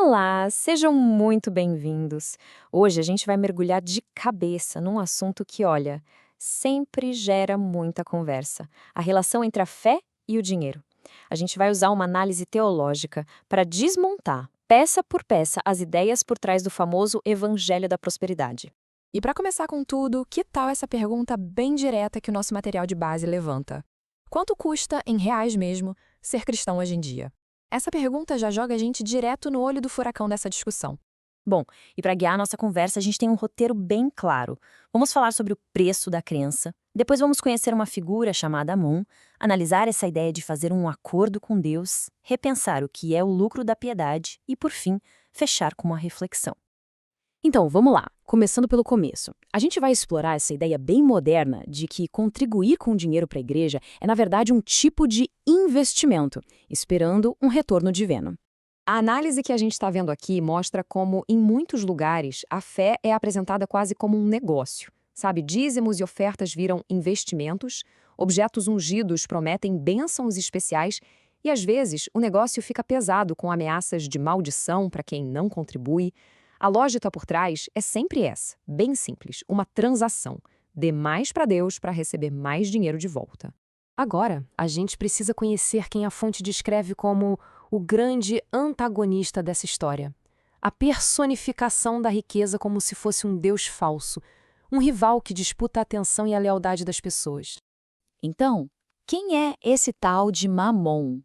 Olá, sejam muito bem-vindos. Hoje a gente vai mergulhar de cabeça num assunto que, olha, sempre gera muita conversa: a relação entre a fé e o dinheiro. A gente vai usar uma análise teológica para desmontar, peça por peça, as ideias por trás do famoso Evangelho da Prosperidade. E para começar com tudo, que tal essa pergunta bem direta que o nosso material de base levanta? Quanto custa, em reais mesmo, ser cristão hoje em dia? Essa pergunta já joga a gente direto no olho do furacão dessa discussão. Bom, e para guiar a nossa conversa, a gente tem um roteiro bem claro. Vamos falar sobre o preço da crença, depois vamos conhecer uma figura chamada Amon, analisar essa ideia de fazer um acordo com Deus, repensar o que é o lucro da piedade e, por fim, fechar com uma reflexão. Então, vamos lá, começando pelo começo. A gente vai explorar essa ideia bem moderna de que contribuir com dinheiro para a igreja é, na verdade, um tipo de investimento, esperando um retorno divino. A análise que a gente está vendo aqui mostra como, em muitos lugares, a fé é apresentada quase como um negócio. Sabe, dízimos e ofertas viram investimentos, objetos ungidos prometem bênçãos especiais e, às vezes, o negócio fica pesado com ameaças de maldição para quem não contribui. A lógica por trás é sempre essa, bem simples, uma transação. Dê mais para Deus para receber mais dinheiro de volta. Agora, a gente precisa conhecer quem a fonte descreve como o grande antagonista dessa história. A personificação da riqueza como se fosse um deus falso, um rival que disputa a atenção e a lealdade das pessoas. Então, quem é esse tal de Mamon?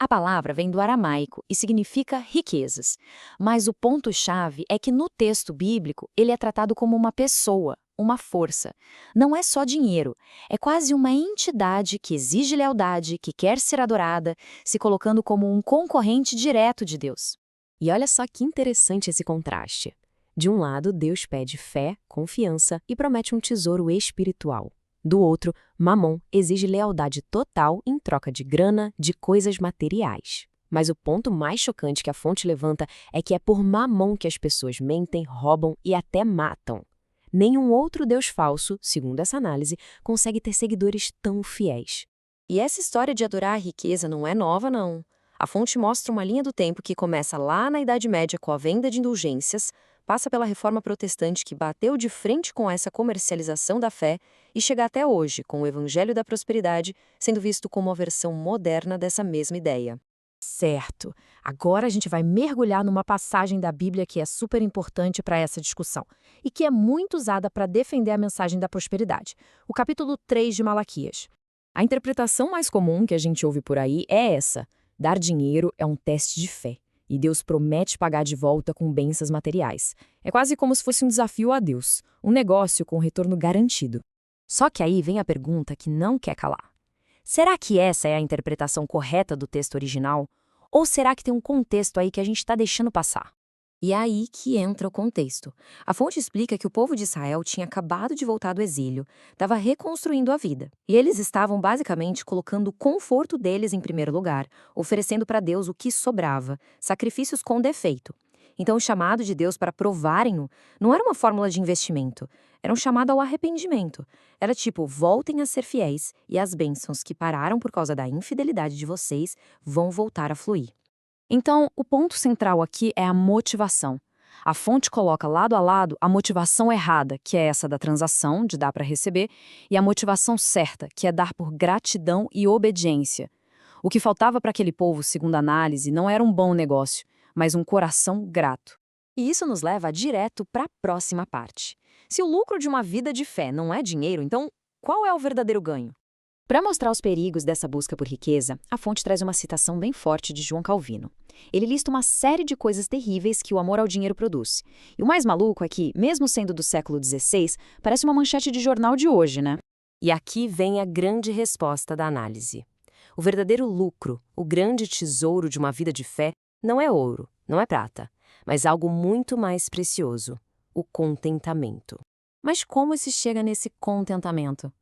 A palavra vem do aramaico e significa riquezas, mas o ponto-chave é que no texto bíblico ele é tratado como uma pessoa, uma força. Não é só dinheiro, é quase uma entidade que exige lealdade, que quer ser adorada, se colocando como um concorrente direto de Deus. E olha só que interessante esse contraste. De um lado, Deus pede fé, confiança e promete um tesouro espiritual. Do outro, Mamon exige lealdade total em troca de grana, de coisas materiais. Mas o ponto mais chocante que a fonte levanta é que é por Mamon que as pessoas mentem, roubam e até matam. Nenhum outro deus falso, segundo essa análise, consegue ter seguidores tão fiéis. E essa história de adorar a riqueza não é nova, não. A fonte mostra uma linha do tempo que começa lá na Idade Média com a venda de indulgências, passa pela Reforma Protestante que bateu de frente com essa comercialização da fé e chega até hoje com o Evangelho da Prosperidade sendo visto como a versão moderna dessa mesma ideia. Certo. Agora a gente vai mergulhar numa passagem da Bíblia que é super importante para essa discussão e que é muito usada para defender a mensagem da prosperidade, o capítulo 3 de Malaquias. A interpretação mais comum que a gente ouve por aí é essa: dar dinheiro é um teste de fé, e Deus promete pagar de volta com bênçãos materiais. É quase como se fosse um desafio a Deus, um negócio com retorno garantido. Só que aí vem a pergunta que não quer calar. Será que essa é a interpretação correta do texto original? Ou será que tem um contexto aí que a gente está deixando passar? E é aí que entra o contexto. A fonte explica que o povo de Israel tinha acabado de voltar do exílio, estava reconstruindo a vida. E eles estavam basicamente colocando o conforto deles em primeiro lugar, oferecendo para Deus o que sobrava, sacrifícios com defeito. Então o chamado de Deus para provarem-no não era uma fórmula de investimento, era um chamado ao arrependimento. Era tipo, voltem a ser fiéis e as bênçãos que pararam por causa da infidelidade de vocês vão voltar a fluir. Então, o ponto central aqui é a motivação. A fonte coloca lado a lado a motivação errada, que é essa da transação, de dar para receber, e a motivação certa, que é dar por gratidão e obediência. O que faltava para aquele povo, segundo a análise, não era um bom negócio, mas um coração grato. E isso nos leva direto para a próxima parte. Se o lucro de uma vida de fé não é dinheiro, então qual é o verdadeiro ganho? Para mostrar os perigos dessa busca por riqueza, a fonte traz uma citação bem forte de João Calvino. Ele lista uma série de coisas terríveis que o amor ao dinheiro produz. E o mais maluco é que, mesmo sendo do século XVI, parece uma manchete de jornal de hoje, né? E aqui vem a grande resposta da análise. O verdadeiro lucro, o grande tesouro de uma vida de fé, não é ouro, não é prata, mas algo muito mais precioso: o contentamento. Mas como se chega nesse contentamento?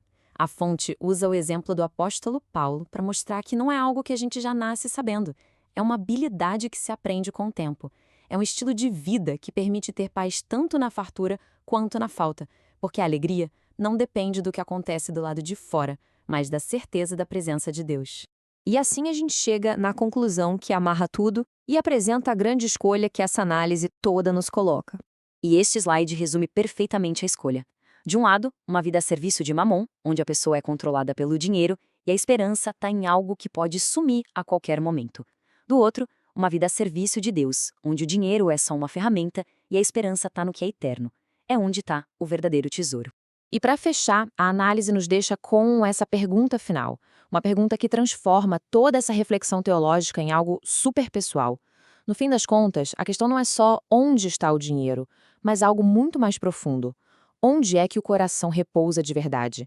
A fonte usa o exemplo do apóstolo Paulo para mostrar que não é algo que a gente já nasce sabendo. É uma habilidade que se aprende com o tempo. É um estilo de vida que permite ter paz tanto na fartura quanto na falta, porque a alegria não depende do que acontece do lado de fora, mas da certeza da presença de Deus. E assim a gente chega na conclusão que amarra tudo e apresenta a grande escolha que essa análise toda nos coloca. E este slide resume perfeitamente a escolha. De um lado, uma vida a serviço de Mamon, onde a pessoa é controlada pelo dinheiro e a esperança está em algo que pode sumir a qualquer momento. Do outro, uma vida a serviço de Deus, onde o dinheiro é só uma ferramenta e a esperança está no que é eterno. É onde está o verdadeiro tesouro. E para fechar, a análise nos deixa com essa pergunta final. Uma pergunta que transforma toda essa reflexão teológica em algo super pessoal. No fim das contas, a questão não é só onde está o dinheiro, mas algo muito mais profundo. Onde é que o coração repousa de verdade?